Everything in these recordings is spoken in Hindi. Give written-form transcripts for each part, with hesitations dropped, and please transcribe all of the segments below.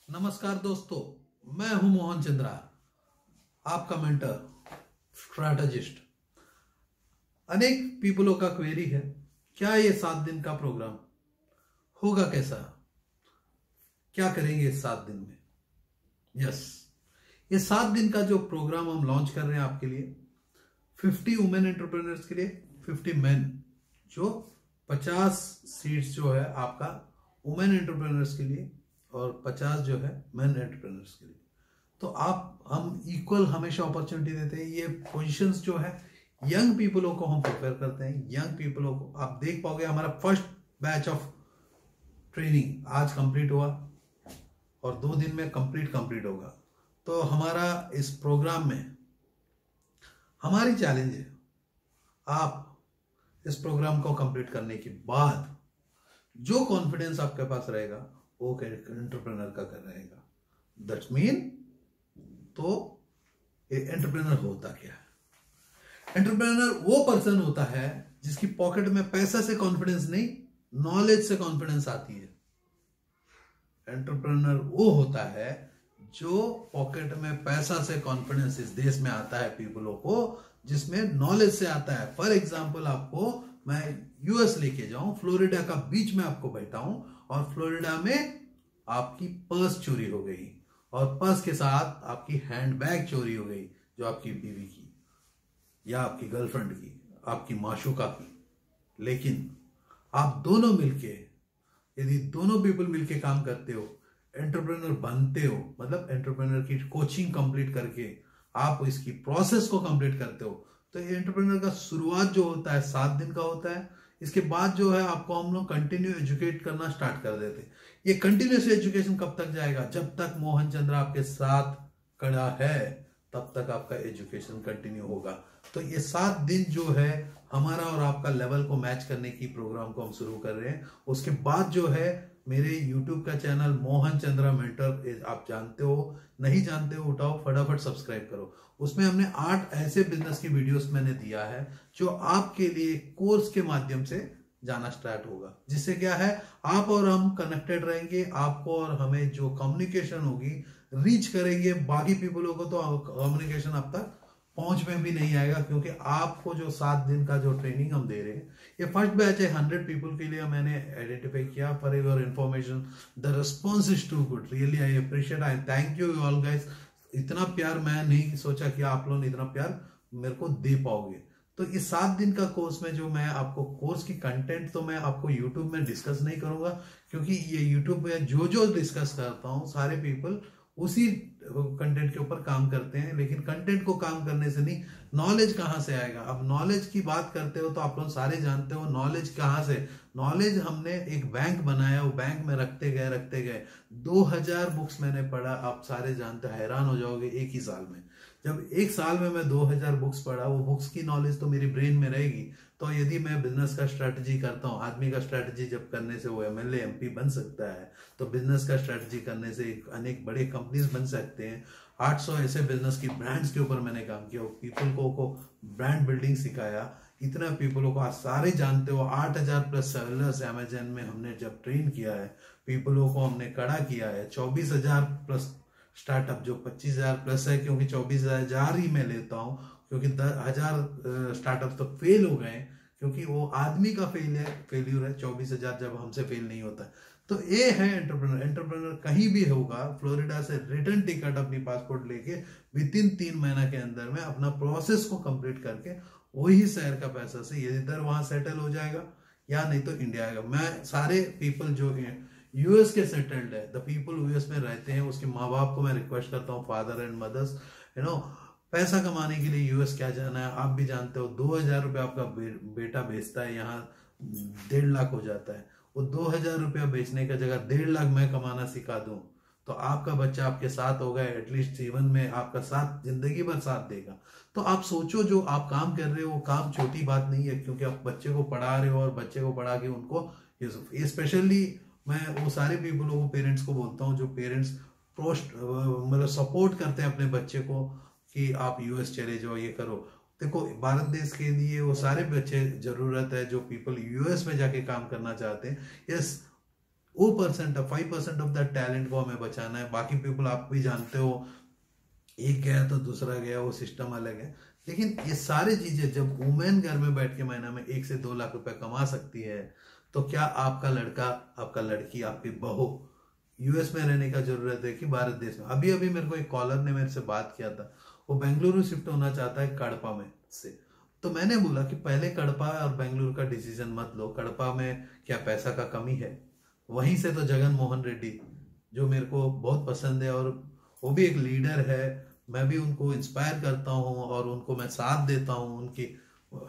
नमस्कार दोस्तों, मैं हूं मोहन चंद्रा, आपका मेंटर स्ट्रैटेजिस्ट। अनेक पीपलों का क्वेरी है, क्या ये 7 दिन का प्रोग्राम होगा कैसा, क्या करेंगे इस 7 दिन में। यस, ये 7 दिन का जो प्रोग्राम हम लॉन्च कर रहे हैं आपके लिए 50 वुमेन एंटरप्रेन्योर्स के लिए, 50 मेन, जो 50 सीट्स जो है आपका वुमेन एंटरप्रेन्योर्स के लिए और 50 जो है मेन एंटरप्रेन्योर्स के लिए। तो हम इक्वल हमेशा अपॉर्चुनिटी देते हैं। ये पोजीशंस जो है यंग पीपलों को हम प्रिपेयर करते हैं। यंग पीपलों को आप देख पाओगे, हमारा फर्स्ट बैच ऑफ ट्रेनिंग आज कंप्लीट हुआ और 2 दिन में कंप्लीट होगा। तो हमारा इस प्रोग्राम में हमारी चैलेंज है, आप इस प्रोग्राम को कंप्लीट करने के बाद जो कॉन्फिडेंस आपके पास रहेगा वो एंटरप्रेन्योर का कर रहेगा। दैट्स मीन, तो एंटरप्रेन्योर होता क्या है? एंटरप्रेन्योर वो पर्सन होता है जिसकी पॉकेट में पैसा से कॉन्फिडेंस नहीं, नॉलेज से कॉन्फिडेंस आती है। एंटरप्रेन्योर वो होता है जो पॉकेट में पैसा से कॉन्फिडेंस इस देश में आता है पीपलों को, जिसमें नॉलेज से आता है। फॉर एग्जाम्पल, आपको मैं यूएस लेके जाऊं, फ्लोरिडा का बीच में आपको बैठाऊं और फ्लोरिडा में आपकी पर्स चोरी हो गई और पर्स के साथ आपकी हैंडबैग चोरी हो गई, जो आपकी बीवी की या आपकी गर्लफ्रेंड की, आपकी माशूका की। लेकिन आप दोनों मिलके, यदि दोनों पीपल मिलके काम करते हो, एंटरप्रेन्योर बनते हो, मतलब एंटरप्रेन्योर की कोचिंग कंप्लीट करके आप इसकी प्रोसेस को कंप्लीट करते हो, तो ये एंटरप्रेन्योर का शुरुआत जो होता है 7 दिन का होता है। इसके बाद जो है आपको हम लोग कंटिन्यू एजुकेट करना स्टार्ट कर देते हैं। ये कंटिन्यूस एजुकेशन कब तक जाएगा? जब तक मोहन चंद्रा आपके साथ खड़ा है तब तक आपका एजुकेशन कंटिन्यू होगा। तो ये 7 दिन जो है हमारा और आपका लेवल को मैच करने की प्रोग्राम को हम शुरू कर रहे हैं। उसके बाद जो है मेरे YouTube का चैनल मोहन चंद्रा मेंटर, आप जानते हो, नहीं जानते हो उठाओ फटाफट सब्सक्राइब करो। उसमें हमने 8 ऐसे बिजनेस की वीडियोस मैंने दिया है जो आपके लिए कोर्स के माध्यम से जाना स्टार्ट होगा, जिससे क्या है आप और हम कनेक्टेड रहेंगे। आपको और हमें जो कम्युनिकेशन होगी, रीच करेंगे बाकी पीपलों को, तो कम्युनिकेशन अब तक पहुंच में भी नहीं आएगा। क्योंकि आपको जो 7 दिन का जो ट्रेनिंग हम दे रहे हैं, ये फर्स्ट बैच है, 100 पीपल के लिए मैंने आइडेंटिफाई किया। For your information, the response is too good, really I appreciate, I thank you all guys. इतना प्यार मैं नहीं सोचा कि आप लोग इतना प्यार मेरे को दे पाओगे। तो इस 7 दिन का कोर्स में जो मैं आपको कोर्स की कंटेंट तो मैं आपको यूट्यूब में डिस्कस नहीं करूंगा, क्योंकि ये यूट्यूब में जो डिस्कस करता हूँ सारे पीपल उसी कंटेंट के ऊपर काम करते हैं। लेकिन कंटेंट को काम करने से नहीं, नॉलेज कहाँ से आएगा? अब नॉलेज की बात करते हो तो आप लोग सारे जानते हो नॉलेज कहाँ से। नॉलेज हमने एक बैंक बनाया, वो बैंक में रखते गए 2000 बुक्स मैंने पढ़ा। आप सारे जानते, हैरान हो जाओगे एक ही साल में। जब एक साल में मैं 2000 बुक्स पढ़ा, वो बुक्स की नॉलेज तो मेरी ब्रेन में रहेगी। तो यदि मैं बिजनेस का स्ट्रेटजी करता हूँ, आदमी का स्ट्रेटजी जब करने से वो एमएलए एमपी बन सकता है, तो बिजनेस का स्ट्रेटजी करने से अनेक बड़े कंपनीज बन सकते हैं। 800 ऐसे बिजनेस की ब्रांड्स के ऊपर मैंने काम किया, पीपल को ब्रांड बिल्डिंग सिखाया। इतना पीपलों को आज सारे जानते हो, 8000 प्लस सेलर्स अमेजन में हमने जब ट्रेन किया है, पीपलों को हमने खड़ा किया है। 24000 प्लस स्टार्टअप, जो 25000 प्लस है, क्योंकि 24000 ही मैं लेता हूँ, क्योंकि 10,000 स्टार्टअप तो फेल हो गए, क्योंकि वो आदमी का फेल्यूर है। 24000 जब हमसे फेल नहीं होता। तो ये है एंटरप्रेन्योर कहीं भी होगा, फ्लोरिडा से रिटर्न टिकट अपनी पासपोर्ट लेके विदिन 3 महीना के अंदर में अपना प्रोसेस को कंप्लीट करके वही शहर का पैसा से इधर वहां सेटल हो जाएगा, या नहीं तो इंडिया आएगा। मैं सारे पीपल जो यूएस के सेटल्ड है, द पीपल यूएस में रहते हैं, उसके माँ बाप को मैं रिक्वेस्ट करता हूँ, फादर एंड मदर्स, पैसा कमाने के लिए यूएस क्या जाना है। आप भी जानते हो 2000 रुपये आपका बेटा बेचता है, यहाँ 1.5 लाख हो जाता है। वो 2000 रुपया बेचने का जगह 1.5 लाख मैं कमाना सिखा दूं, तो आपका बच्चा आपके साथ होगा, एटलीस्ट जीवन में आपका साथ जिंदगी भर साथ देगा। तो आप सोचो, जो आप काम कर रहे हो वो काम छोटी बात नहीं है, क्योंकि आप बच्चे को पढ़ा रहे हो और बच्चे को पढ़ा के उनको, स्पेशली मैं वो सारे पीपलों को, पेरेंट्स को बोलता हूँ जो पेरेंट्स मतलब सपोर्ट करते हैं अपने बच्चे को कि आप यूएस चले जाओ, ये करो। देखो, भारत देश के लिए वो सारे बच्चे जरूरत है जो पीपल यूएस में जाके काम करना चाहते हैं। यस, वो परसेंट 5% ऑफ द टैलेंट को हमें बचाना है। बाकी पीपल आप भी जानते हो, एक गया तो दूसरा गया, वो सिस्टम अलग है। लेकिन ये सारी चीजें जब वुमेन घर में बैठ के महीना में 1 से 2 लाख रुपए कमा सकती है, तो क्या आपका लड़का, आपका लड़की, आपकी बहू यूएस में रहने का जरूरत है कि भारत देश में? अभी अभी मेरे को एक कॉलर ने मेरे से बात किया था, वो बेंगलुरु शिफ्ट होना चाहता है कड़पा में से। तो मैंने बोला कि पहले कड़पा और बेंगलुरु का डिसीजन मत लो। कड़पा में क्या पैसा का कमी है? वहीं से तो जगन मोहन रेड्डी, जो मेरे को बहुत पसंद है और वो भी एक लीडर है, मैं भी उनको इंस्पायर करता हूँ और उनको मैं साथ देता हूँ। उनकी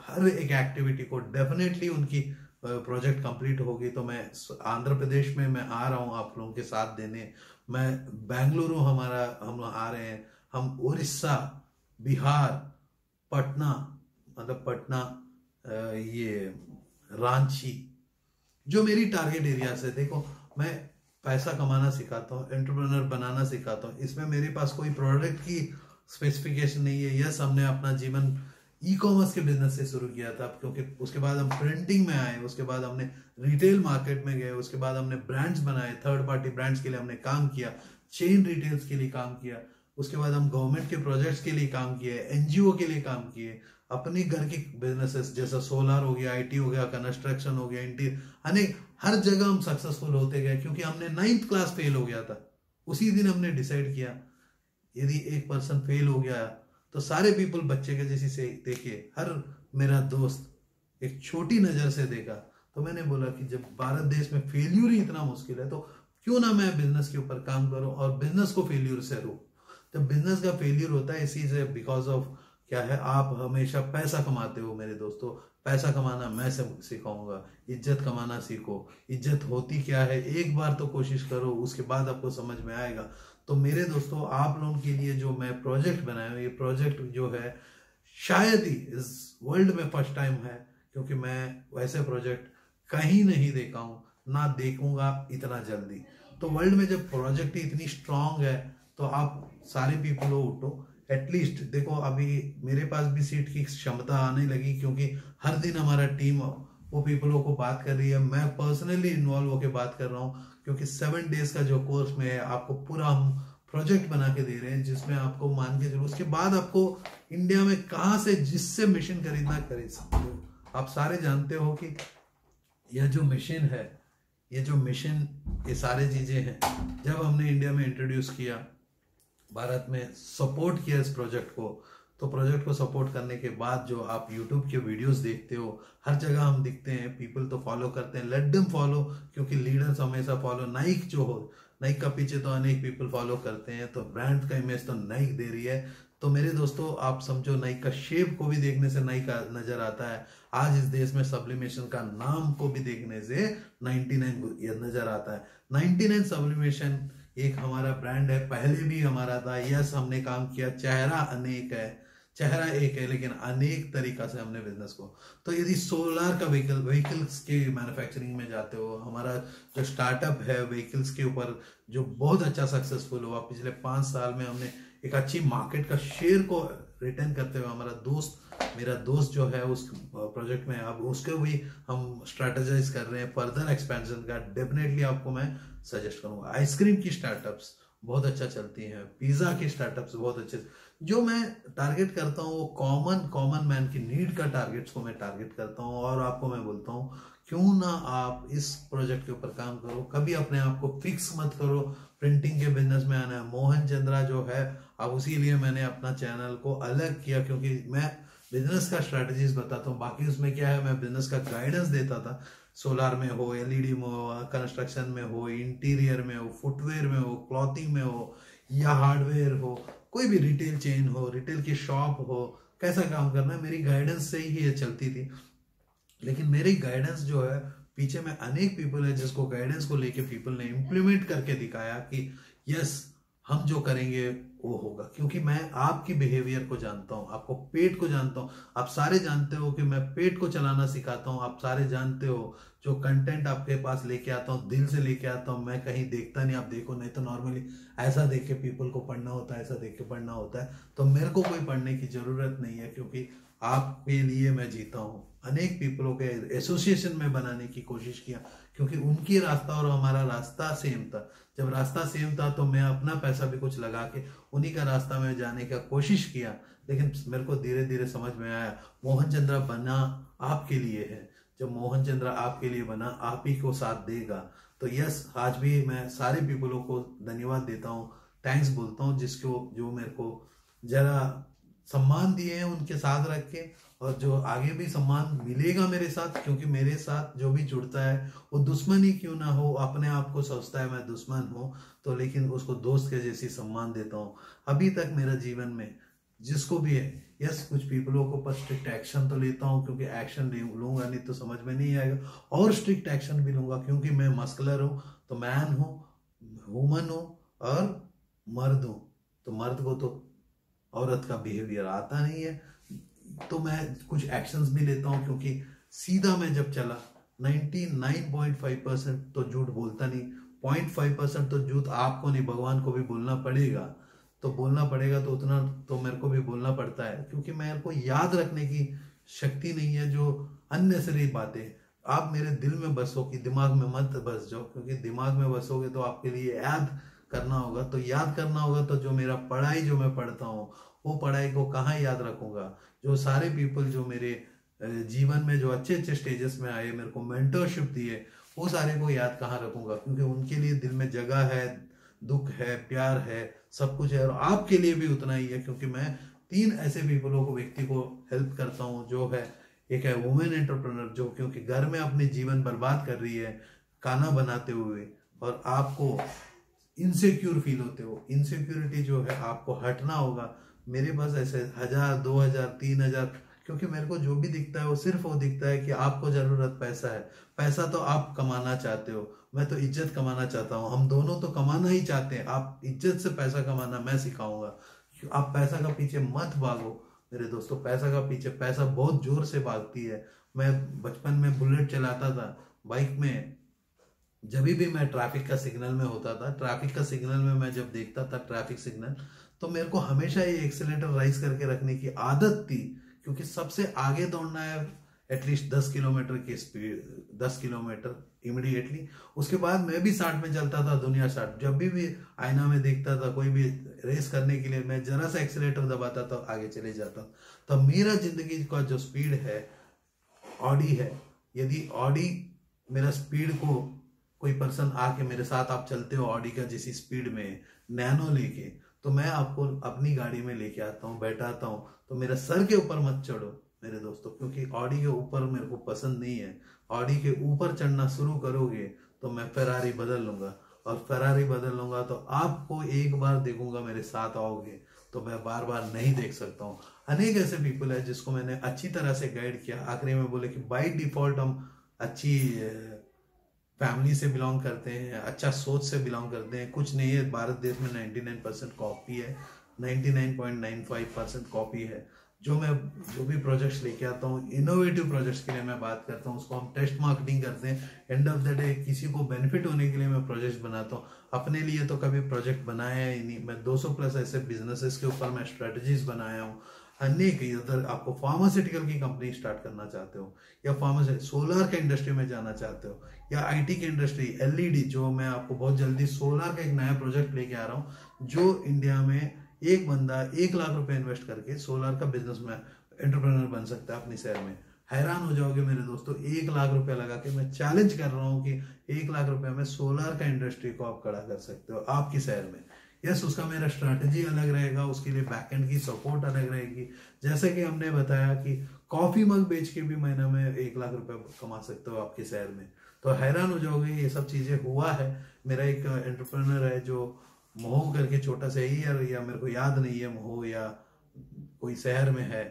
हर एक एक्टिविटी को डेफिनेटली उनकी प्रोजेक्ट कंप्लीट होगी तो मैं आंध्र प्रदेश में मैं आ रहा हूँ आप लोगों के साथ देने। मैं बेंगलुरु हम आ रहे हैं, हम उड़ीसा, बिहार, पटना, मतलब पटना, ये रांची, जो मेरी टारगेट एरिया से। देखो मैं पैसा कमाना सिखाता हूँ, एंटरप्रेन्योर बनाना सिखाता हूँ। इसमें मेरे पास कोई प्रोडक्ट की स्पेसिफिकेशन नहीं है। यस, हमने अपना जीवन ई कॉमर्स के बिजनेस से शुरू किया था, क्योंकि उसके बाद हम प्रिंटिंग में आए, उसके बाद हमने रिटेल मार्केट में गए, उसके बाद हमने ब्रांड्स बनाए, थर्ड पार्टी ब्रांड्स के लिए हमने काम किया, चेन रिटेल्स के लिए काम किया, उसके बाद हम गवर्नमेंट के प्रोजेक्ट्स के लिए काम किए, एनजीओ के लिए काम किए, अपने घर के बिजनेसेस जैसा सोलर हो गया, आईटी हो गया, कंस्ट्रक्शन हो गया, इंटीरियर, अनेक हर जगह हम सक्सेसफुल होते गए, क्योंकि हमने 9th क्लास फेल हो गया था। उसी दिन हमने डिसाइड किया यदि एक पर्सन फेल हो गया तो सारे पीपल बच्चे के जैसे से देखे। हर मेरा दोस्त एक छोटी नजर से देखा। तो मैंने बोला कि जब भारत देश में फेल्यूर ही इतना मुश्किल है तो क्यों ना मैं बिजनेस के ऊपर काम करूं और बिजनेस को फेल्यूर से रोक। जब बिजनेस का फेल्यूर होता है इसी से, बिकॉज ऑफ क्या है, आप हमेशा पैसा कमाते हो मेरे दोस्तों। पैसा कमाना मैं सिखाऊंगा, इज्जत कमाना सीखो। इज्जत होती क्या है एक बार तो कोशिश करो, उसके बाद आपको समझ में आएगा। तो मेरे दोस्तों, आप लोगों के लिए जो मैं प्रोजेक्ट बनाया हूं, ये प्रोजेक्ट जो है शायद ही इस वर्ल्ड में फर्स्ट टाइम है, क्योंकि मैं वैसे प्रोजेक्ट कहीं नहीं देखा हूं, ना देखूंगा इतना जल्दी। तो वर्ल्ड में जब प्रोजेक्ट ही इतनी स्ट्रांग है तो आप सारे पीपल हो उठो। एटलीस्ट देखो अभी मेरे पास भी सीट की क्षमता आने लगी, क्योंकि हर दिन हमारा टीम वो पीपलों को बात कर रही है। मैं पर्सनली इन्वॉल्व होकर बात कर रहा हूँ, क्योंकि 7 डेज का जो कोर्स में है आपको पूरा हम प्रोजेक्ट बना के दे रहे हैं, जिसमें आपको मान के चलो उसके बाद आपको इंडिया में कहाँ से जिससे मशीन खरीदना खरीद सकते हो। आप सारे जानते हो कि यह जो मशीन है, ये जो मशीन, ये सारी चीजें हैं, जब हमने इंडिया में इंट्रोड्यूस किया, भारत में सपोर्ट किया इस प्रोजेक्ट को, तो प्रोजेक्ट को सपोर्ट करने के बाद जो आप YouTube के वीडियोस देखते हो, हर जगह हम दिखते हैं, पीपल तो फॉलो करते हैं। लेट देम फॉलो, क्योंकि लीडर्स हमेशा फॉलो। नाइक जो हो, नाइक का पीछे तो अनेक पीपल फॉलो करते हैं, तो ब्रांड का इमेज तो नाइक दे रही है। तो मेरे दोस्तों, आप समझो नाइक का शेप को भी देखने से नाइक नजर आता है। आज इस देश में सब्लिमेशन का नाम को भी देखने से 99 नजर आता है। 99 सब्लिमेशन एक हमारा ब्रांड है, पहले भी हमारा था। यस, हमने काम किया। चेहरा अनेक है, चेहरा एक है, लेकिन अनेक तरीका से हमने बिजनेस को। तो यदि सोलर का व्हीकल्स के मैन्युफैक्चरिंग में जाते हो, हमारा जो स्टार्टअप है व्हीकल्स के ऊपर जो बहुत अच्छा सक्सेसफुल हुआ, पिछले 5 साल में हमने एक अच्छी मार्केट का शेयर को रिटर्न करते हुए, मेरा दोस्त जो है उस प्रोजेक्ट में, अब उसके भी हम स्ट्रेटेजाइज कर रहे हैं फर्दर एक्सपेंशन का। डेफिनेटली आपको मैं सजेस्ट करूंगा। आइसक्रीम की स्टार्टअप्स बहुत अच्छा चलती हैं, पिज्जा की स्टार्टअप्स बहुत अच्छे। जो मैं टारगेट करता हूँ वो कॉमन मैन की नीड का टारगेट्स को मैं टारगेट करता हूँ। और आपको मैं बोलता हूँ क्यों ना आप इस प्रोजेक्ट के ऊपर काम करो। कभी अपने आप को फिक्स मत करो प्रिंटिंग के बिजनेस में आना है। मोहन चंद्रा जो है, अब उसी लिए मैंने अपना चैनल को अलग किया, क्योंकि मैं बिजनेस का स्ट्रेटजीज बताता हूँ। बाकी उसमें क्या है, मैं बिजनेस का गाइडेंस देता था। सोलार में हो, एलईडी में हो, कंस्ट्रक्शन में हो, इंटीरियर में हो, फुटवेयर में हो, क्लॉथिंग में हो, या हार्डवेयर हो, कोई भी रिटेल चेन हो, रिटेल की शॉप हो, कैसा काम करना है, मेरी गाइडेंस से ही ये चलती थी। लेकिन मेरी गाइडेंस जो है, पीछे में अनेक पीपल है जिसको गाइडेंस को लेके पीपल ने इम्प्लीमेंट करके दिखाया कि यस, हम जो करेंगे वो होगा। क्योंकि मैं आपकी बिहेवियर को जानता हूँ, आपको पेट को जानता हूँ। आप सारे जानते हो कि मैं पेट को चलाना सिखाता हूँ। आप सारे जानते हो जो कंटेंट आपके पास लेके आता हूँ, दिल से लेके आता हूँ। मैं कहीं देखता नहीं, आप देखो, नहीं तो नॉर्मली ऐसा देख के पीपल को पढ़ना होता है, ऐसा देख के पढ़ना होता है। तो मेरे को कोई पढ़ने की जरूरत नहीं है, क्योंकि आपके लिए मैं जीता हूँ। अनेक पीपलों के एसोसिएशन में बनाने की कोशिश किया, क्योंकि उनकी रास्ता और हमारा रास्ता सेम था। जब रास्ता सेम था तो मैं अपना पैसा भी कुछ लगा के उन्हीं का रास्ता में जाने का कोशिश किया। लेकिन मेरे को धीरे धीरे समझ में आया, मोहन चंद्रा बना आपके लिए है। जब मोहन चंद्रा आपके लिए बना, आप ही को साथ देगा। तो यस, आज भी मैं सारे पीपलों को धन्यवाद देता हूँ, थैंक्स बोलता हूँ, जिसको जो मेरे को जरा सम्मान दिए हैं उनके साथ रख के, और जो आगे भी सम्मान मिलेगा मेरे साथ, क्योंकि मेरे साथ जो भी जुड़ता है वो दुश्मन ही क्यों ना हो, अपने आप को सोचता है मैं दुश्मन हूँ तो, लेकिन उसको दोस्त के जैसी सम्मान देता हूँ। अभी तक मेरा जीवन में जिसको भी है, यस, कुछ पीपलों को पर स्ट्रिक्ट एक्शन तो लेता हूँ, क्योंकि एक्शन लूंगा नहीं तो समझ में नहीं आएगा, और स्ट्रिक्ट एक्शन भी लूंगा क्योंकि मैं मस्कुलर हूँ, तो मैन हूँ, वुमन हूँ और मर्द हूँ। तो मर्द को तो औरत का बिहेवियर आता नहीं है, तो मैं कुछ एक्शंस भी लेता हूँ, क्योंकि सीधा मैं जब चला 99.5% तो झूठ बोलता नहीं, 0.5% तो झूठ आपको नहीं भगवान को भी बोलना पड़ेगा। तो बोलना पड़ेगा तो उतना तो मेरे को भी बोलना पड़ता है, क्योंकि मेरे को याद रखने की शक्ति नहीं है जो अननेसरी बातें। आप मेरे दिल में बसो कि दिमाग में मत बस जाओ, क्योंकि दिमाग में बसोगे तो आपके लिए याद करना होगा। तो याद करना होगा तो जो मेरा पढ़ाई जो मैं पढ़ता हूँ, वो पढ़ाई को कहाँ याद रखूंगा। जो सारे पीपल जो मेरे जीवन में जो अच्छे अच्छे स्टेजेस में आए, मेरे को मेंटरशिप दिए, वो सारे को याद कहाँ रखूंगा, क्योंकि उनके लिए दिल में जगह है, दुख है, प्यार है, सब कुछ है। और आपके लिए भी उतना ही है, क्योंकि मैं 3 ऐसे पीपलों को, व्यक्ति को हेल्प करता हूँ, जो है, एक है वुमेन एंटरप्रेन्योर, जो क्योंकि घर में अपने जीवन बर्बाद कर रही है खाना बनाते हुए, और आपको इनसिक्योर फील होते हो, इनसिक्योरिटी जो है आपको हटना होगा। मेरे पास ऐसे 1000, 2000, 3000, क्योंकि मेरे को जो भी दिखता है वो सिर्फ वो दिखता है कि आपको जरूरत पैसा है। पैसा तो आप कमाना चाहते हो, मैं तो इज्जत कमाना चाहता हूँ, हम दोनों तो कमाना ही चाहते हैं। आप इज्जत से पैसा कमाना मैं सिखाऊंगा। आप पैसा का पीछे मत भागो मेरे दोस्तों, पैसा का पीछे, पैसा बहुत जोर से भागती है। मैं बचपन में बुलेट चलाता था बाइक में, जब भी मैं ट्रैफिक का सिग्नल में होता था, ट्रैफिक का सिग्नल में मैं जब देखता था ट्रैफिक सिग्नल, तो मेरे को हमेशा ये एक्सीलेटर राइज करके रखने की आदत थी, क्योंकि सबसे आगे दौड़ना है एटलीस्ट 10 किलोमीटर की स्पीड, 10 किलोमीटर इमीडिएटली। उसके बाद मैं भी 60 में चलता था, दुनिया 60। जब भी आईना में देखता था कोई भी रेस करने के लिए, मैं जरा सा एक्सीलेटर दबाता था, आगे चले जाता। तो मेरा जिंदगी का जो स्पीड है ऑडी है। यदि ऑडी मेरा स्पीड को कोई पर्सन आके मेरे साथ आप चलते हो ऑडी का जैसी स्पीड में नैनो लेके, तो मैं आपको अपनी गाड़ी में लेके आता हूँ, बैठाता हूँ। तो मेरे सर के ऊपर मत चढ़ो मेरे दोस्तों, क्योंकि ऑडी के ऊपर मेरे को पसंद नहीं है। ऑडी के ऊपर चढ़ना शुरू करोगे तो मैं फेरारी बदल लूंगा, और फेरारी बदल लूंगा तो आपको एक बार देखूंगा, मेरे साथ आओगे तो मैं बार बार नहीं देख सकता हूँ। अनेक ऐसे पीपल है जिसको मैंने अच्छी तरह से गाइड किया। आखिरी में बोले कि बाई डिफॉल्ट हम अच्छी फैमिली से बिलोंग करते हैं, अच्छा सोच से बिलोंग करते हैं, कुछ नहीं है। भारत देश में 99% कॉपी है, 99.95% कॉपी है। जो भी प्रोजेक्ट्स लेके आता हूँ, इनोवेटिव प्रोजेक्ट्स के लिए मैं बात करता हूँ, उसको हम टेस्ट मार्केटिंग करते हैं। एंड ऑफ द डे किसी को बेनिफिट होने के लिए मैं प्रोजेक्ट्स बनाता हूँ, अपने लिए तो कभी प्रोजेक्ट बनाया ही नहीं। मैं 200+ ऐसे बिजनेसेस के ऊपर मैं स्ट्रेटजीज बनाया हूँ। अनेक, इधर आपको फार्मास्यूटिकल की कंपनी स्टार्ट करना चाहते हो, या सोलर के इंडस्ट्री में जाना चाहते हो, या आईटी की इंडस्ट्री, एलईडी, जो मैं आपको बहुत जल्दी सोलर का एक नया प्रोजेक्ट लेके आ रहा हूँ, जो इंडिया में एक बंदा 1 लाख रुपए इन्वेस्ट करके सोलर का बिजनेस में एंटरप्रेन्योर बन सकता है अपने शहर में। हैरान हो जाओगे मेरे दोस्तों, 1 लाख रुपए लगा के मैं चैलेंज कर रहा हूँ कि 1 लाख रुपए में सोलर का इंडस्ट्री को आप खड़ा कर सकते हो आपके शहर में। यस, उसका मेरा स्ट्रैटेजी अलग रहेगा, उसके लिए बैकएंड की सपोर्ट अलग रहेगी। जैसे कि हमने बताया कि कॉफी मग बेच के भी महीना में 1 लाख रुपए कमा सकते हो आपके शहर में। तो हैरान हो जाओगे, ये सब चीजें हुआ है। मेरा एक एंटरप्रेन्योर है जो मोह करके, छोटा सा ही है, या मेरे को याद नहीं है मोह या कोई शहर में है,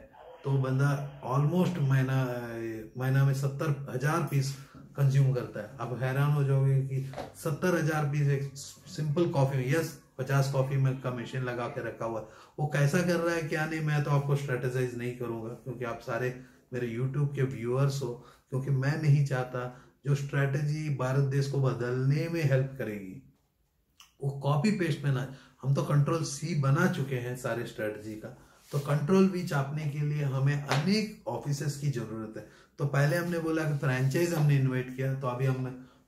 तो बंदा ऑलमोस्ट महीना में 70,000 पीस कंज्यूम करता है। अब हैरान हो जाओगे कि 70,000 पीस एक सिंपल कॉफी में, यस 50 कॉफी में का मशीन लगा के रखा हुआ है, वो कैसा कर रहा है क्या नहीं, मैं तो आपको स्ट्रेटेजाइज नहीं करूंगा, क्योंकि आप सारे मेरे यूट्यूब के व्यूअर्स हो। क्योंकि मैं नहीं चाहता जो स्ट्रेटेजी भारत देश को बदलने में हेल्प करेगी वो कॉपी पेस्ट में ना, हम तो कंट्रोल C बना चुके हैं सारे स्ट्रेटजी का। तो कंट्रोल वी चापने के लिए हमें अनेक ऑफिसेस की जरूरत है। तो पहले हमने बोला कि फ्रेंचाइज हमने इन्वाइट किया, तो अभी हम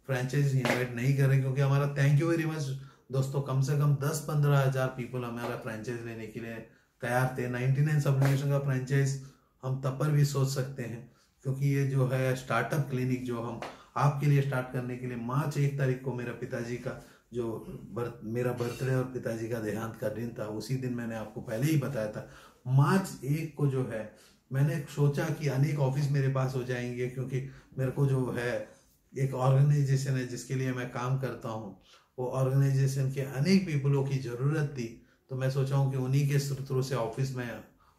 फ्रेंचाइज इन्वाइट नहीं कर रहे, क्योंकि हमारा थैंक यू वेरी मच दोस्तों, कम से कम 10-15 हजार पीपल हमारा फ्रेंचाइज लेने के लिए तैयार थे। 99 सब्लिमेशन का फ्रेंचाइज हम तब पर भी सोच सकते हैं, क्योंकि ये जो है स्टार्टअप क्लिनिक जो हम आपके लिए स्टार्ट करने के लिए, मार्च 1 तारीख को मेरा पिताजी का जो मेरा बर्थडे और पिताजी का देहांत का दिन था, उसी दिन मैंने आपको पहले ही बताया था, मार्च 1 को जो है मैंने सोचा कि अनेक ऑफिस मेरे पास हो जाएंगे, क्योंकि मेरे को जो है एक ऑर्गेनाइजेशन है जिसके लिए मैं काम करता हूँ, वो ऑर्गेनाइजेशन के अनेक पीपलों की ज़रूरत थी। तो मैं सोचा हूँ कि उन्हीं के थ्रू से ऑफिस में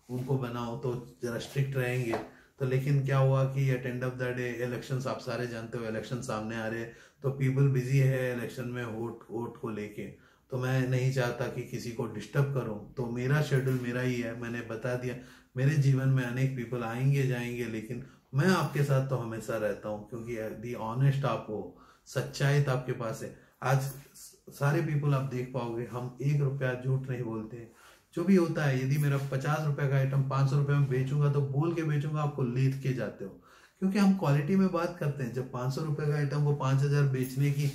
उनको बनाऊँ तो ज़रा स्ट्रिक्ट रहेंगे। तो लेकिन क्या हुआ कि at end of the day elections, आप सारे जानते हो इलेक्शन सामने आ रहे हैं, तो पीपल बिजी है इलेक्शन में वोट को लेके। तो मैं नहीं चाहता कि किसी को डिस्टर्ब करूं, तो मेरा शेड्यूल मेरा ही है, मैंने बता दिया। मेरे जीवन में अनेक पीपल आएंगे जाएंगे, लेकिन मैं आपके साथ तो हमेशा रहता हूं, क्योंकि दी ऑनेस्ट आप हो, सच्चाई तो आपके पास है। आज सारे पीपल आप देख पाओगे, हम 1 रुपया झूठ नहीं बोलते हैं। जो भी होता है, यदि मेरा 50 रुपए का आइटम 500 रुपए में बेचूंगा तो बोल के बेचूंगा, आपको लेट के जाते हो, क्योंकि हम क्वालिटी में बात करते हैं। जब 500 रुपए का आइटम को 5000 बेचने की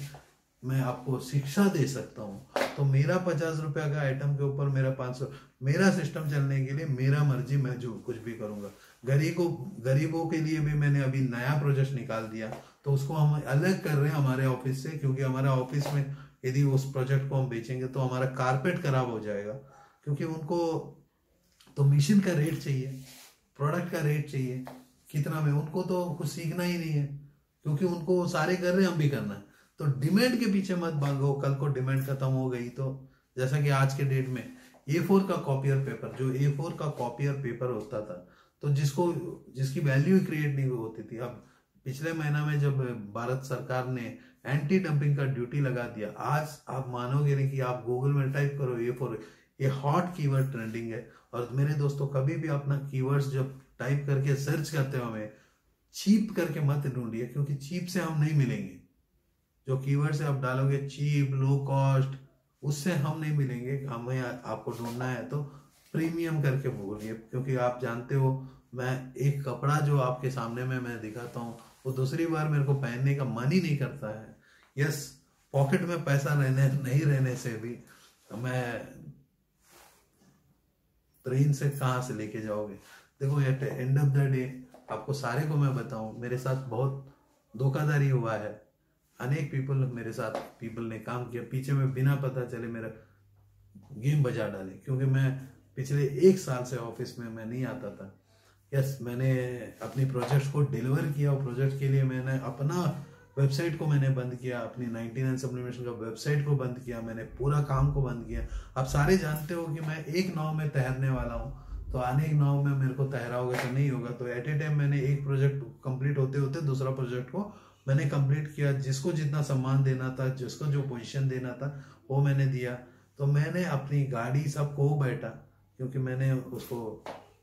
मैं आपको शिक्षा दे सकता हूँ, तो मेरा 50 रुपया का आइटम के ऊपर मेरा 500, मेरा सिस्टम चलने के लिए मेरा मर्जी, मैं जो कुछ भी करूंगा। गरीबों के लिए भी मैंने अभी नया प्रोजेक्ट निकाल दिया, तो उसको हम अलग कर रहे हैं हमारे ऑफिस से, क्योंकि हमारा ऑफिस में यदि उस प्रोजेक्ट को हम बेचेंगे तो हमारा कारपेट खराब हो जाएगा, क्योंकि उनको तो मशीन का रेट चाहिए, प्रोडक्ट का रेट चाहिए कितना में, उनको तो कुछ सीखना ही नहीं है, क्योंकि उनको सारे कर रहे हैं, हम भी करना है। तो डिमांड के पीछे मत भागो, कल को डिमांड खत्म हो गई तो, जैसा कि आज के डेट में A4 का कॉपियर पेपर, जो A4 का कॉपियर पेपर होता था, तो जिसकी वैल्यू क्रिएट नहीं होती थी, अब पिछले महीना में जब भारत सरकार ने एंटी डंपिंग का ड्यूटी लगा दिया, आज आप मानोगे नहीं कि आप गूगल में टाइप करो A4, ये हॉट कीवर्ड ट्रेंडिंग है। और मेरे दोस्तों, कभी भी अपना कीवर्ड्स जब टाइप करके सर्च करते हो, हमें चीप करके मत ढूंढिए, क्योंकि चीप से हम नहीं मिलेंगे। जो कीवर्ड से आप डालोगे चीप, लो कॉस्ट, उससे हम नहीं मिलेंगे। हमें आपको ढूंढना है तो प्रीमियम करके बोलिए, क्योंकि आप जानते हो, मैं एक कपड़ा जो आपके सामने में मैं दिखाता हूँ, वो दूसरी बार मेरे को पहनने का मन ही नहीं करता है। यस, पॉकेट में पैसा नहीं रहने से भी मैं ट्रेन से कहाँ से लेके जाओगे। देखो, at end of the day आपको सारे को मैं बताऊं, मेरे साथ बहुत धोखाधड़ी हुआ है। अनेक मेरे साथ पीपल ने काम किया, पीछे में बिना पता चले मेरा गेम बजा डाले, क्योंकि मैं पिछले 1 साल से ऑफिस में मैं नहीं आता था। यस, मैंने अपनी प्रोजेक्ट को डिलीवर किया, और प्रोजेक्ट के लिए मैंने अपना वेबसाइट को मैंने बंद किया, अपनी 99 सब्लिमेशन का वेबसाइट को बंद किया, मैंने पूरा काम को बंद किया। आप सारे जानते हो कि मैं एक नाव में तैरने वाला हूँ, तो अनेक नाव में मेरे को तैराओगे तो नहीं होगा। तो एट ए टाइम मैंने एक प्रोजेक्ट कंप्लीट होते होते दूसरा प्रोजेक्ट को मैंने कंप्लीट किया। जिसको जितना सम्मान देना था, जिसको जो पोजीशन देना था, वो मैंने दिया। तो मैंने अपनी गाड़ी सब खो बैठा, क्योंकि मैंने उसको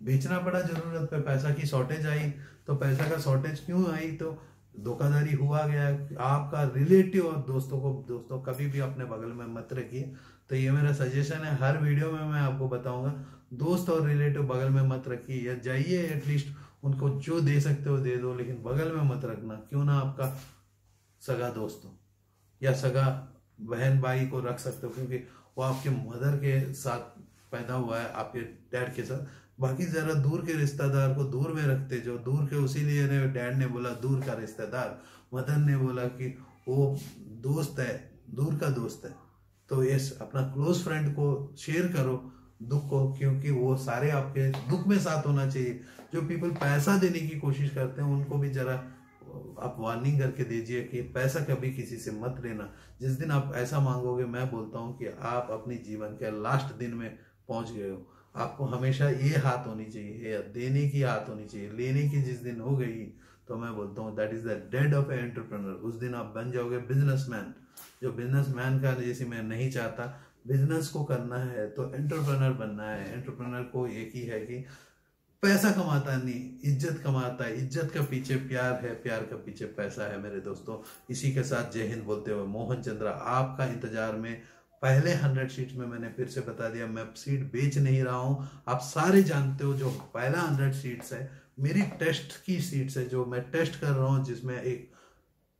बेचना पड़ा। जरूरत पे पैसा की शॉर्टेज आई, तो पैसा का शॉर्टेज क्यों आई, तो धोखाधड़ी हुआ गया। आपका रिलेटिव और दोस्तों कभी भी अपने बगल में मत रखिए। तो ये मेरा सजेशन है, हर वीडियो में मैं आपको बताऊंगा, दोस्त और रिलेटिव बगल में मत रखिए, या जाइए एटलीस्ट उनको जो दे सकते हो दे दो, लेकिन बगल में मत रखना। क्यों ना आपका सगा दोस्त हो या सगा बहन भाई को रख सकते हो, क्योंकि वो आपके मदर के साथ पैदा हुआ है, आपके डैड के साथ। बाकी जरा दूर के रिश्तेदार को दूर में रखते, जो दूर के, उसी लिए डैड ने बोला दूर का रिश्तेदार, मदर ने बोला कि वो दोस्त है, दूर का दोस्त है। तो यस, अपना क्लोज फ्रेंड को शेयर करो दुख को, क्योंकि वो सारे आपके दुख में साथ होना चाहिए। जो पीपल पैसा देने की कोशिश करते हैं, उनको भी जरा आप वार्निंग करके दीजिए कि पैसा कभी किसी से मत लेना। जिस दिन आप ऐसा मांगोगे, मैं बोलता हूँ कि आप अपने जीवन के लास्ट दिन में पहुंच गए हो। आपको हमेशा ये हाथ होनी चाहिए, देने की हाथ होनी चाहिए। लेने की जिस दिन हो गई, तो मैं बोलता हूँ that is the dead of A entrepreneur. उस दिन आप बन जाओगे बिजनेसमैन। जो बिजनेसमैन का जैसे मैं नहीं चाहता, बिजनेस को करना है तो एंटरप्रेन्योर बनना है। एंटरप्रेन्योर को एक ही है कि पैसा कमाता नहीं, इज्जत कमाता है। इज्जत का पीछे प्यार है, प्यार का पीछे पैसा है। मेरे दोस्तों, इसी के साथ जय हिंद बोलते हुए मोहन चंद्रा आपका इंतजार में पहले 100 शीट्स में मैंने फिर से बता दिया, मैं सीट बेच नहीं रहा हूं। आप सारे जानते हो जो पहला 100 शीट्स है मेरी टेस्ट की सीट्स है, जो मैं टेस्ट कर रहा हूं, जिसमें एक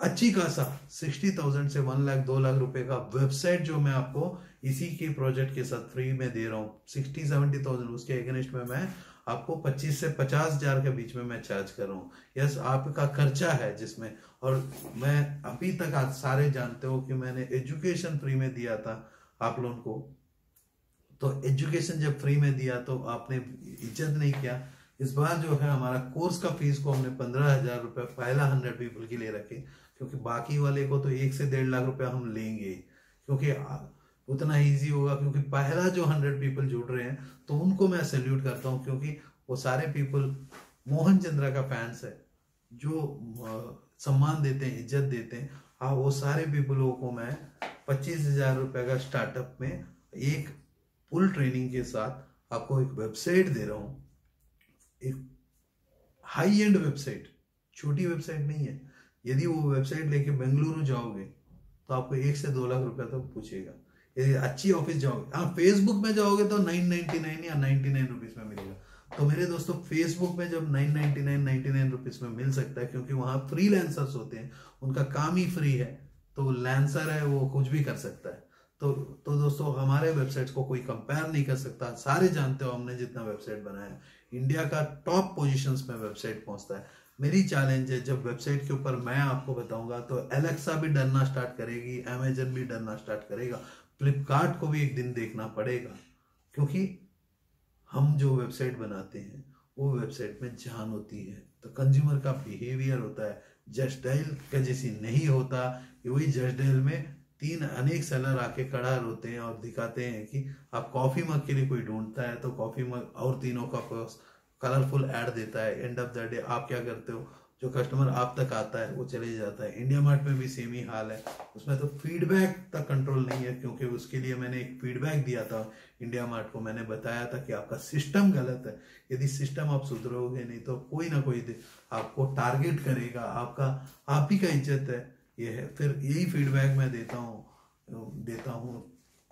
अच्छी खासा 60,000 से 1 लाख 2 लाख रुपए का वेबसाइट जो मैं आपको इसी के प्रोजेक्ट के साथ फ्री में दे रहा हूँ। 60-70,000 उसके अगेंस्ट में मैं आपको 25 से 50,000 के बीच में मैं चार्ज कर रहा हूँ। यस, आपका खर्चा है जिसमें, और मैं अभी तक आप सारे जानते हो कि मैंने एजुकेशन फ्री में दिया था आप लोगों को। तो एजुकेशन जब फ्री में दिया तो आपने इज्जत नहीं किया। इस बार जो है हमारा कोर्स का फीस को हमने 15,000 रुपये पहला 100 पीपल के लिए रखे, क्योंकि बाकी वाले को तो 1 से 1.5 लाख रुपया हम लेंगे, क्योंकि उतना इजी होगा। क्योंकि पहला जो 100 पीपल जुड़ रहे हैं तो उनको मैं सैल्यूट करता हूँ, क्योंकि वो सारे पीपल मोहन चंद्रा का फैंस है, जो सम्मान देते हैं, इज्जत देते हैं। हाँ, वो सारे पीपलों को मैं 25,000 रुपये का स्टार्टअप में एक फुल ट्रेनिंग के साथ आपको एक वेबसाइट दे रहा हूँ, एक हाई एंड वेबसाइट, छोटी वेबसाइट नहीं है। यदि वो वेबसाइट लेके बेंगलुरु जाओगे तो आपको 1 से 2 लाख रुपया तो पूछेगा। यदि अच्छी ऑफिस जाओगे, हाँ फेसबुक में जाओगे तो 999 या 99 रुपीज में मिलेगा। तो मेरे दोस्तों, फेसबुक में जब 999 रुपीज में मिल सकता है, क्योंकि वहां फ्रीलांसर्स होते हैं, उनका काम ही फ्री है, तो लैंसर है वो कुछ भी कर सकता है। तो दोस्तों, हमारे वेबसाइट्स को कोई कंपेयर नहीं कर सकता। सारे जानते हो हमने जितना वेबसाइट बनाया, इंडिया का टॉप पोजीशंस में वेबसाइट पहुंचता है। मेरी चैलेंज है, जब वेबसाइट के ऊपर मैं आपको बताऊंगा तो एलेक्सा भी डरना स्टार्ट करेगी, अमेजन भी डरना स्टार्ट करेगा, फ्लिपकार्ट को भी एक दिन देखना पड़ेगा, क्योंकि हम जो वेबसाइट बनाते हैं वो वेबसाइट में जान होती है। तो कंज्यूमर का बिहेवियर होता है, जस्ट डायल का जैसी नहीं होता। वही जस्ट डायल में 3 अनेक सेलर आके खड़ा होते हैं और दिखाते हैं कि आप कॉफी मग के लिए कोई ढूंढता है तो कॉफी मग और तीनों का कलरफुल ऐड देता है। एंड ऑफ द डे आप क्या करते हो, जो कस्टमर आप तक आता है वो चले जाता है। इंडिया मार्ट में भी सेम ही हाल है, उसमें तो फीडबैक तक कंट्रोल नहीं है, क्योंकि उसके लिए मैंने एक फीडबैक दिया था इंडिया मार्ट को। मैंने बताया था कि आपका सिस्टम गलत है, यदि सिस्टम आप सुधरोगे नहीं तो कोई ना कोई आपको टारगेट करेगा, आप ही का इज्जत है ये है। फिर यही फीडबैक मैं देता हूँ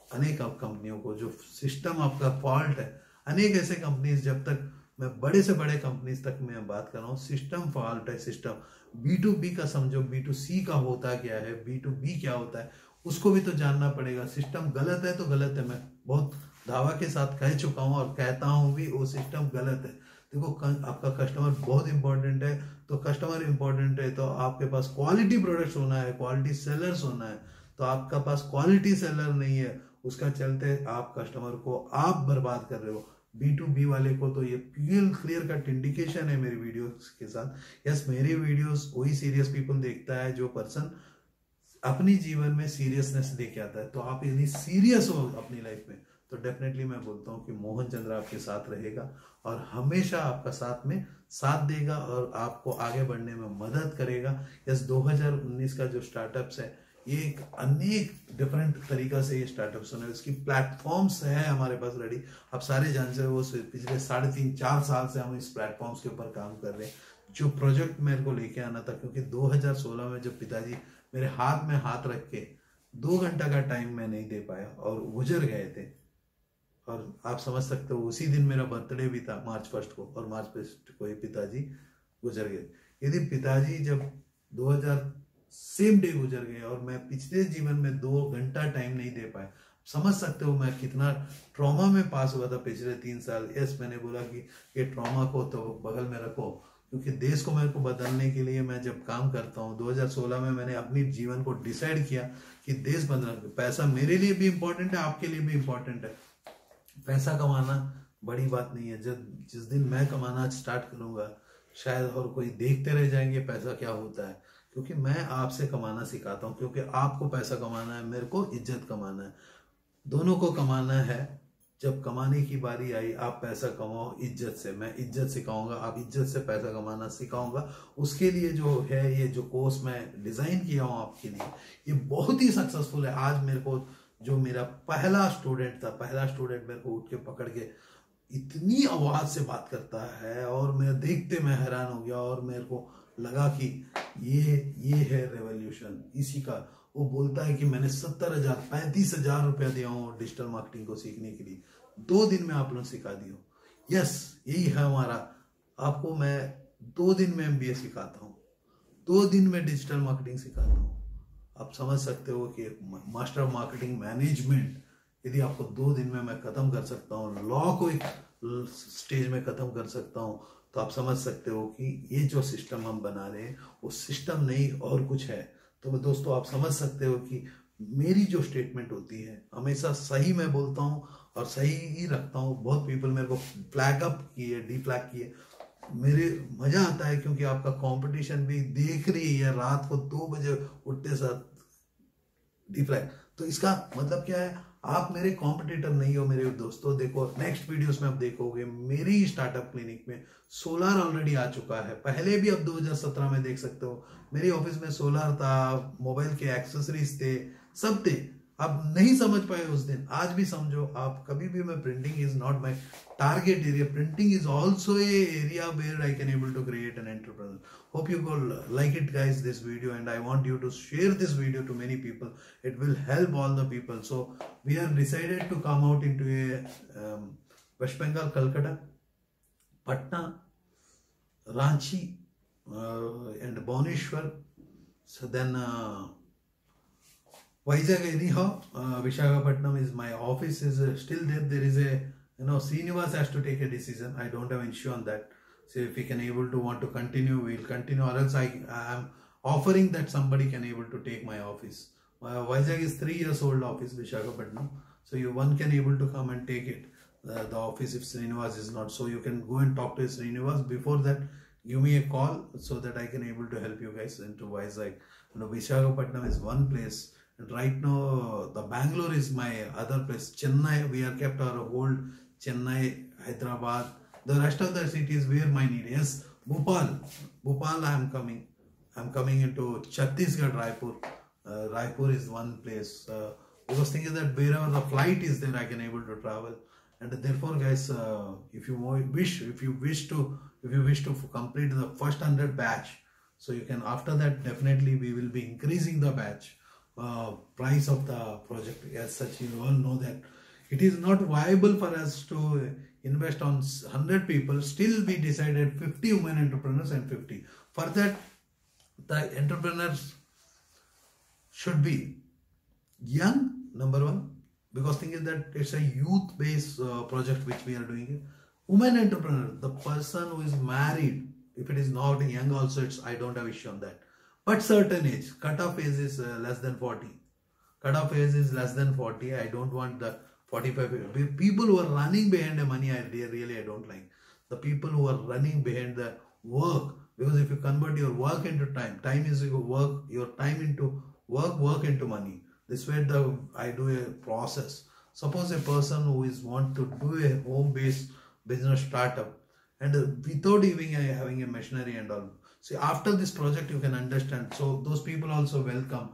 अनेक कंपनियों को, जो सिस्टम आपका फॉल्ट है। अनेक ऐसे कंपनीज, जब तक मैं बड़े से बड़े कंपनीज तक मैं बात कर रहा हूँ, सिस्टम फॉल्ट है। सिस्टम B2B का समझो, B2C का होता क्या है, B2B क्या होता है, उसको भी तो जानना पड़ेगा। सिस्टम गलत है तो गलत है, मैं बहुत दावा के साथ कह चुका हूँ और कहता हूँ भी, वो सिस्टम गलत है। देखो, आपका कस्टमर बहुत इंपॉर्टेंट है, तो कस्टमर इंपॉर्टेंट है तो आपके पास क्वालिटी प्रोडक्ट्स होना है, क्वालिटी सेलर्स होना है। तो आपका पास क्वालिटी सेलर नहीं है, उसका चलते आप कस्टमर को आप बर्बाद कर रहे हो। B2B वाले को तो ये क्लियर कट इंडिकेशन है मेरी वीडियोस के साथ। यस, मेरी वीडियोस वही सीरियस पीपल देखता है, जो पर्सन अपनी जीवन में सीरियसनेस लेके आता है। तो आप यदि सीरियस हो अपनी लाइफ में तो डेफिनेटली मैं बोलता हूँ कि मोहन चंद्रा आपके साथ रहेगा और हमेशा आपका साथ देगा और आपको आगे बढ़ने में मदद करेगा। यस, 2019 का जो स्टार्टअप्स है, ये एक अनेक डिफरेंट तरीका से ये स्टार्टअप्स होने, इसकी प्लेटफॉर्म्स है हमारे पास रेडी। आप सारे जानते हो, वो पिछले 3.5-4 साल से हम इस प्लेटफॉर्म्स के ऊपर काम कर रहे हैं। जो प्रोजेक्ट मेरे को लेके आना था, क्योंकि 2016 में जब पिताजी मेरे हाथ में हाथ रख के 2 घंटा का टाइम मैं नहीं दे पाया और गुजर गए थे, और आप समझ सकते हो उसी दिन मेरा बर्थडे भी था मार्च 1 को, और मार्च 1 को ये पिताजी गुजर गए। यदि पिताजी जब 2000 सेम डे गुजर गए और मैं पिछले जीवन में 2 घंटा टाइम नहीं दे पाया, समझ सकते हो मैं कितना ट्रॉमा में पास हुआ था पिछले 3 साल। यस, मैंने बोला कि ये ट्रॉमा को तो बगल में रखो, क्योंकि देश को मेरे को बदलने के लिए मैं जब काम करता हूँ, 2016 में मैंने अपनी जीवन को डिसाइड किया कि देश बदलना। पैसा मेरे लिए भी इंपॉर्टेंट है, आपके लिए भी इंपॉर्टेंट है। पैसा कमाना बड़ी बात नहीं है। जिस दिन मैं कमाना स्टार्ट करूंगा, शायद और कोई देखते रह जाएंगे पैसा क्या होता है, क्योंकि मैं आपसे कमाना सिखाता हूँ। क्योंकि आपको पैसा कमाना है, मेरे को इज्जत कमाना है, दोनों को कमाना है। जब कमाने की बारी आई, आप पैसा कमाओ इज्जत से, मैं इज्जत सिखाऊंगा, आप इज्जत से पैसा कमाना सिखाऊंगा। उसके लिए जो है, ये जो कोर्स मैं डिजाइन किया हूँ आपके लिए, ये बहुत ही सक्सेसफुल है। आज मेरे को जो मेरा पहला स्टूडेंट मेरे को उठ के पकड़ के इतनी आवाज से बात करता है, और मैं देखते मैं हैरान हो गया, और मेरे को लगा कि ये है रेवोल्यूशन इसी का। वो बोलता है कि मैंने 70,000 35,000 रुपया दिया हूँ डिजिटल मार्केटिंग को सीखने के लिए, 2 दिन में आप लोग सिखा दियो। यस, यही है हमारा। आपको मैं 2 दिन में MBA सिखाता हूँ, 2 दिन में डिजिटल मार्केटिंग सिखाता हूँ। आप समझ सकते हो कि मास्टर ऑफ मार्केटिंग मैनेजमेंट यदि आपको 2 दिन में मैं खत्म कर सकता हूँ, लॉ को एक स्टेज में खत्म कर सकता हूँ, तो आप समझ सकते हो कि ये जो सिस्टम हम बना रहे हैं वो सिस्टम नहीं और कुछ है। तो दोस्तों आप समझ सकते हो कि मेरी जो स्टेटमेंट होती है हमेशा सही मैं बोलता हूँ और सही ही रखता हूँ। बहुत पीपल मेरे को फ्लैग अप किए, डी फ्लैग किए, मेरे मजा आता है क्योंकि आपका कंपटीशन भी देख रही है रात को 2 बजे उठते साथ डी फ्लैग। तो इसका मतलब क्या है, आप मेरे कॉम्पिटिटर नहीं हो मेरे दोस्तों। देखो नेक्स्ट वीडियोस में आप देखोगे मेरी स्टार्टअप क्लिनिक में सोलर ऑलरेडी आ चुका है। पहले भी आप 2017 में देख सकते हो मेरी ऑफिस में सोलर था, मोबाइल के एक्सेसरीज थे, सब थे। आप नहीं समझ पाए उस दिन, आज भी समझो आप कभी भी। मैं printing is not my target area, printing is also a area where I can able to create an entrepreneur. Hope you will like it guys, this video, and I want you to share this video to many people. It will help all the people. So we have decided to come out into a West Bengal, Calcutta, Patna, Ranchi, and Bhubaneswar. So then Vizag anyhow, Visakhapatnam is my office is still there. There is a, Srinivas has to take a decision. I don't have issue on that. So if we can able to want to continue, we'll continue, or else I am offering that somebody can able to take my office. Vizag is 3 years old office, Visakhapatnam. So one can able to come and take it, the office, if Srinivas is not. So you can go and talk to Srinivas. Before that, give me a call so that I can able to help you guys into Vizag. Visakhapatnam is one place. And right now, the Bangalore is my other place. Chennai, we are kept our old Chennai, Hyderabad. The rest of the cities where my need is. Bhopal I am coming. I am coming into Chhattisgarh, Raipur. Raipur is one place. Because thing is that wherever the flight is there, I can able to travel. And therefore, guys, if you wish to complete the first 100 batch, so you can. After that, definitely we will be increasing the batch price of the project. As such, you all know that it is not viable for us to invest on 100 people. Still we decided 50 women entrepreneurs and 50. For that, the entrepreneurs should be young, number one, because thing is that it's a youth based project which we are doing it. Women entrepreneur, the person who is married, if it is not young also, I don't have issue on that. But certain age, cutoff age is less than 40. Cutoff age is less than 40. I don't want the 45 people who are running behind the money. I don't like the people who are running behind the work, because if you convert your work into time is your work, your time into work into money. This way I do a process. Suppose a person who is want to do a home-based business startup and without even having a machinery and all. See, after this project you can understand. So those people also welcome.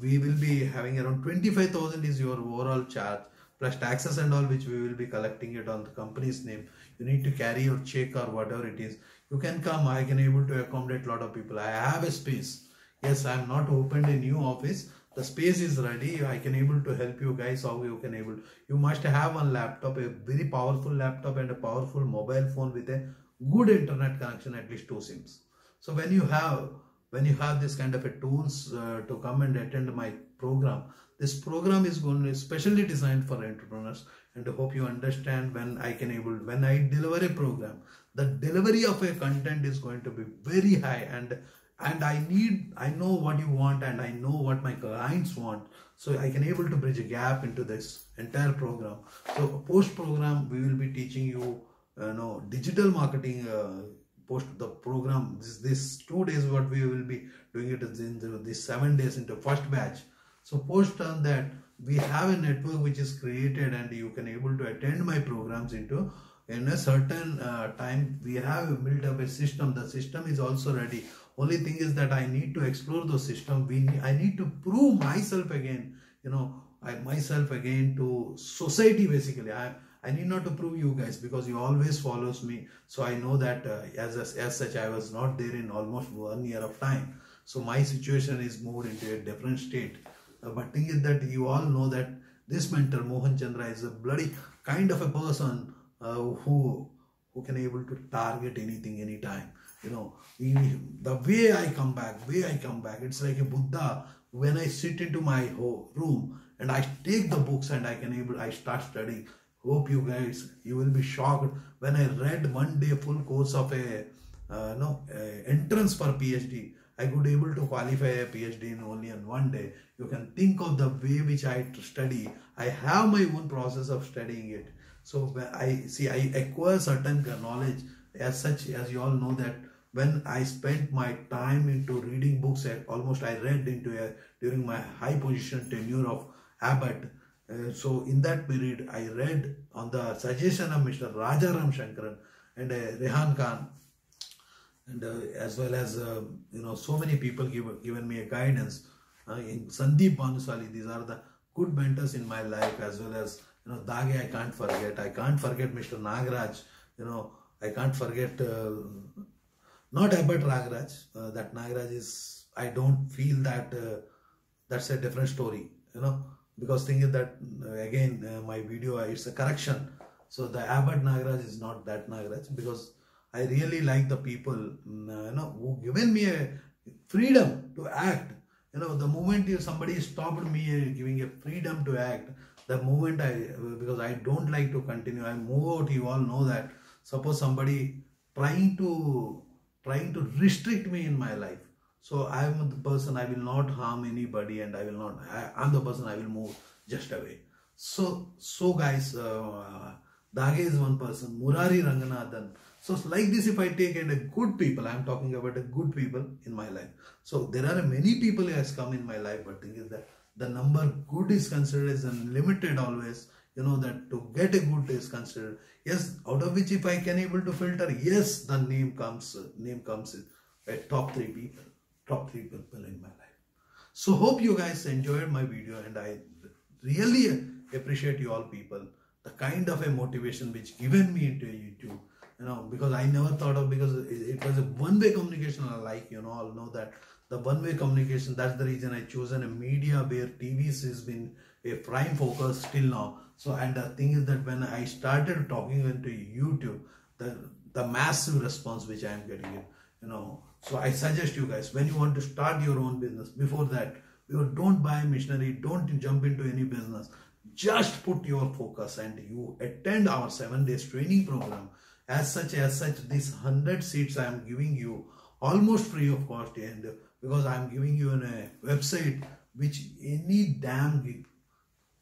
We will be having around 25,000 is your overall charge, plus taxes and all, which we will be collecting it on the company's name. You need to carry your check or whatever it is. You can come. I can able to accommodate a lot of people. I have a space. Yes, I am not opened a new office. The space is ready. I can able to help you guys. How you can able. You must have one laptop, a very powerful laptop and a powerful mobile phone with a good internet connection, at least 2 SIMs. So when you have this kind of a tools to come and attend my program, this program is going to be specially designed for entrepreneurs. And I hope you understand when I deliver a program, the delivery of a content is going to be very high, and I know what you want and I know what my clients want, so I can able to bridge a gap into this entire program. So post program we will be teaching you digital marketing. Post the program, this 2 days what we will be doing it is in this 7 days into first batch. So post on that we have a network which is created, and you can able to attend my programs into in a certain time. We have built up a system. The system is also ready. Only thing is that I need to explore the system. I need to prove myself again, myself again to society. Basically, I need not to prove you guys, because you always follows me. So I know that as such I was not there in almost 1 year of time. So my situation is moved into a different state. But thing is that you all know that this mentor Mohan Chandra is a bloody kind of a person who can able to target anything anytime. You know, the way I come back, it's like a Buddha. When I sit into my room and I take the books and I start studying. Hope you guys, you will be shocked when I read one day full course of a entrance for PhD. I could able to qualify a PhD in only in one day. You can think of the way which I study. I have my own process of studying it. So I acquire certain knowledge. As such, as you all know that when I spent my time into reading books, almost I read during my high position tenure of Abbott. So in that period, I read on the suggestion of Mr. Rajaram Shankaran and Rehan Khan, and as well as so many people given me a guidance. In Sandeep Bhanusali, these are the good mentors in my life, as well as Dage. I can't forget Mr. Nagaraj. I can't forget not Abbott Nagaraj. That Nagaraj is, I don't feel that that's a different story. Because thing is that again my video it's a correction. So the Abbott Nagaraj is not that Nagaraj, because I really like the people who given me a freedom to act. The moment somebody stopped me giving a freedom to act, the moment because I don't like to continue, I move out. You all know that. Suppose somebody trying to restrict me in my life. So I am the person, I will not harm anybody, and I'm the person, I will move just away. So guys, Dage is one person, Murari Ranganathan. So like this, if I take a good people, I am talking about a good people in my life. So there are many people who has come in my life, but thing is that the number good is considered as unlimited always. That to get a good is considered. Yes, out of which if I can able to filter, yes, the name comes at top three people in my life. So hope you guys enjoyed my video, and I really appreciate you all people, the kind of a motivation which given me into YouTube. Because I never thought of, because it was a one-way communication. All know that the one-way communication, that's the reason I chosen a media where TVs has been a prime focus till now. So, and the thing is that when I started talking into YouTube, the massive response which I am getting it, so I suggest you guys, when you want to start your own business, before that, don't buy a machinery, don't jump into any business. Just put your focus and you attend our 7 days training program. As such, these 100 seats I am giving you almost free of cost, and because I am giving you a website which any damn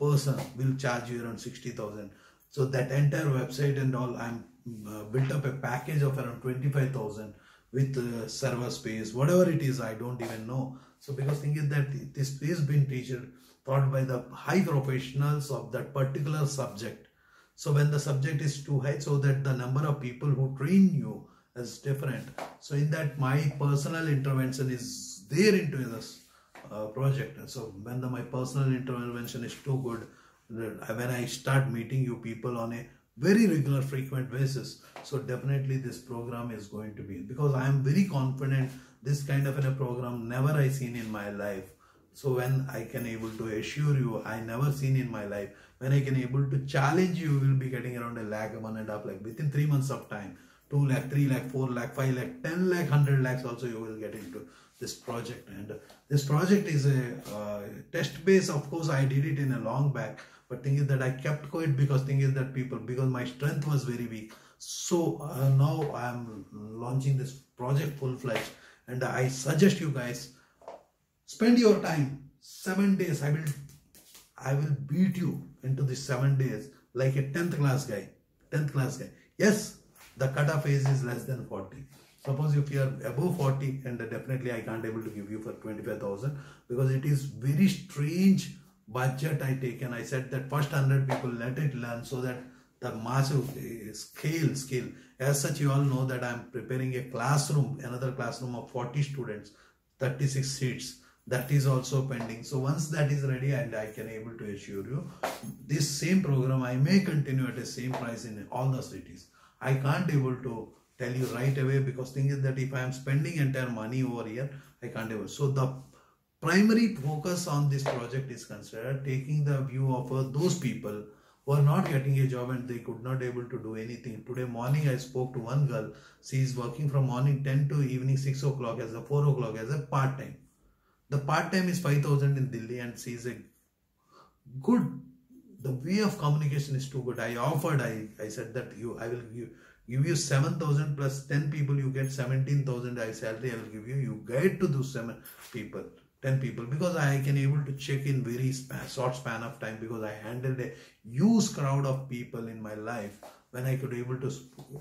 person will charge you around 60,000. So that entire website and all, I'm built up a package of around 25,000 with server space, whatever it is, I don't even know. So because thing is that this is been taught by the high professionals of that particular subject. So when the subject is too high, so that the number of people who train you is different. So in that, my personal intervention is there into this project. So when my personal intervention is too good, when I start meeting you people on a very regular frequent basis, so definitely this program is going to be, because I am very confident this kind of a program never I seen in my life. So when I can able to assure you, I never seen in my life, when I can able to challenge you, will be getting around 1 lakh, 1.5 lakh within 3 months of time. 2 lakh, 3 lakh, 4 lakh, 5 lakh, 10 lakh, 100 lakhs also you will get into this project. And this project is a test base. Of course, I did it in a long back, but thing is that I kept quiet, because thing is that because my strength was very weak. So now I am launching this project full-fledged, and I suggest you guys, spend your time 7 days. I will beat you into these 7 days like a 10th class guy. Yes, the cutoff age is less than 40. Suppose if you are above 40, and definitely I can't able to give you for 25,000, because it is very strange budget I taken. I said that first 100 people, let it learn, so that the massive scale. As such, you all know that I am preparing a classroom, another classroom of 40 students, 36 seats. That is also pending. So once that is ready, and I can able to assure you, this same program I may continue at the same price in all the cities. I can't able to tell you right away, because thing is that if I am spending entire money over here, I can't able. So the primary focus on this project is considered taking the view of those people who are not getting a job and they could not able to do anything. Today morning I spoke to one girl. She is working from morning 10 to evening 6 o'clock as a 4 o'clock as a part-time. The part-time is 5,000 in Delhi, and she is a good, the way of communication is too good. I offered, I said that I will give you 7,000 plus 10 people, you get 17,000 salary I will give you. You guide to those 10 people, because I can able to check in very short span of time, because I handled a huge crowd of people in my life when I could able to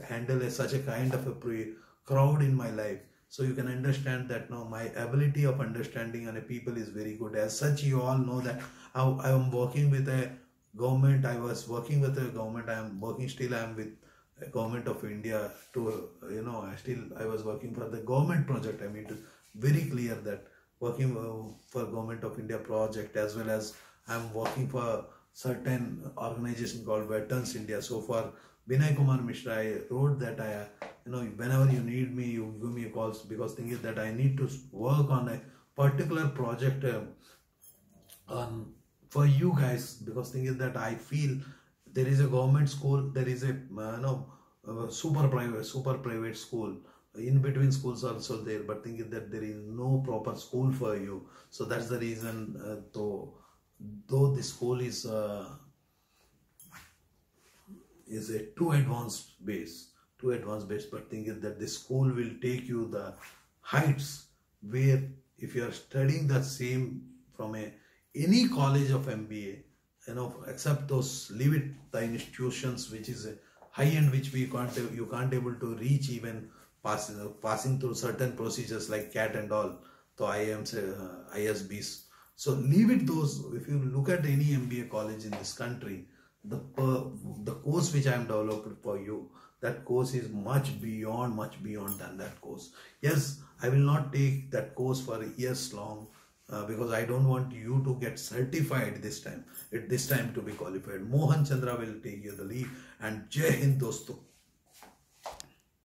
handle such a kind of a crowd in my life. So you can understand that now my ability of understanding on a people is very good. As such, you all know that I am working with a government. I was working with a government. I am working still. I am with the government of India to, I was working for the government project. I mean, it is very clear that working for government of India project, as well as I am working for certain organization called Veterans India. So for Vinay Kumar Mishra, I wrote that whenever you need me, you give me a call, because thing is that I need to work on a particular project for you guys, because thing is that I feel there is a government school, there is a super private school. In between schools also there, but thing is that there is no proper school for you. So that's the reason, though the school is a too advanced base, but thing is that the school will take you the heights where if you are studying the same from any college of MBA, except those leave it the institutions which is a high end, which you can't able to reach even passing through certain procedures like CAT and all, the IIMs, ISBs. So leave it those. If you look at any MBA college in this country, the course which I am developed for you, that course is much beyond than that course. Yes, I will not take that course for years long, because I don't want you to get certified this time. At this time to be qualified. Mohan Chandra will take you the lead, and Jai Hind dosto.